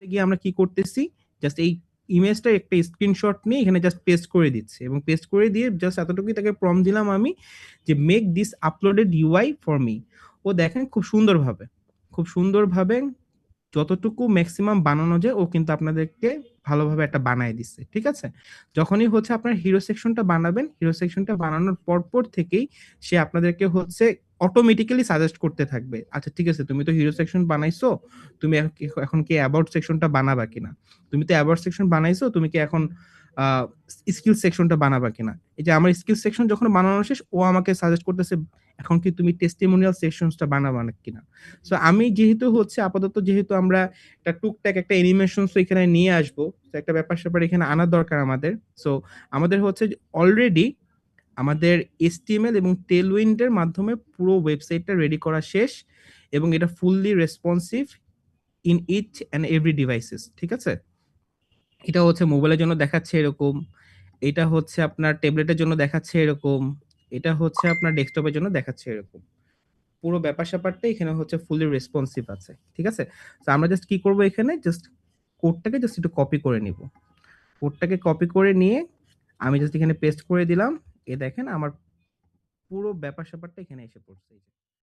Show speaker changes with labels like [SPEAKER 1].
[SPEAKER 1] গিয়ে আমরা কি করতেছি, জাস্ট এই ইমেজটা একটা স্ক্রিনশট নিয়ে এখানে জাস্ট পেস্ট করে দিচ্ছি, এবং পেস্ট করে দিয়ে জাস্ট এতটুকুই তাকে প্রম্পট দিলাম আমি যে make this uploaded UI for me. ও দেখেন খুব সুন্দরভাবে যতটুকু ম্যাক্সিমাম বানানো যায় ও কিন্তু আপনাদেরকে ভালোভাবে একটা বানায় দিচ্ছে, ঠিক আছে? যখনই হচ্ছে আপনার হিরো সেকশনটা বানাবেন, হিরো সেকশনটা বানানোর পর থেকেই সে আপনাদেরকে হচ্ছে অটোমেটিক্যালি সাজেস্ট করতে থাকবে, আচ্ছা ঠিক আছে তুমি তো হিরো সেকশন বানাইছো, তুমি এখন কি অ্যাবাউট সেকশনটা বানাবা কিনা, তুমি তো অ্যাবাউট সেকশন বানাইছো, তুমি কি এখন স্কিল সেকশনটা বানাবা কিনা। এই যে আমার স্কিল সেকশন যখন বানানো শেষ, ও আমাকে সাজেস্ট করতেছে এখন কি তুমি টেস্টিমোনিয়াল সেকশনটা বানাবা কিনা। সো আমি যেহেতু হচ্ছে আপাতত যেহেতু আমরা একটা টুকটাক একটা অ্যানিমেশনস এখানে নিয়ে আসবো, তো একটা ব্যাপার-স্যাপার এখানে আনার দরকার আমাদের। সো আমাদের হচ্ছে অলরেডি আমাদের HTML এবং Tailwind এর মাধ্যমে পুরো ওয়েবসাইটটা রেডি করা শেষ, এবং এটা fully responsive in each and every devices, ঠিক আছে? এটা হচ্ছে মোবাইলের জন্য দেখাচ্ছে এরকম, এটা হচ্ছে আপনার ট্যাবলেটের জন্য দেখাচ্ছে এরকম, এটা হচ্ছে আপনার ডেস্কটপের জন্য দেখাচ্ছে এরকম। পুরো ব্যাপার-স্যাপারটা এখানে হচ্ছে ফুলি রেসপন্সিভ আছে, ঠিক আছে? তো আমরা জাস্ট কি করব, এখানে জাস্ট কোডটাকে জাস্ট একটু কপি করে নিব। কোডটাকে কপি করে নিয়ে আমি জাস্ট এখানে পেস্ট করে দিলাম। দেখেন আমার পুরো ব্যাপার-স্যাপারটা এখানে এসে পড়ছে।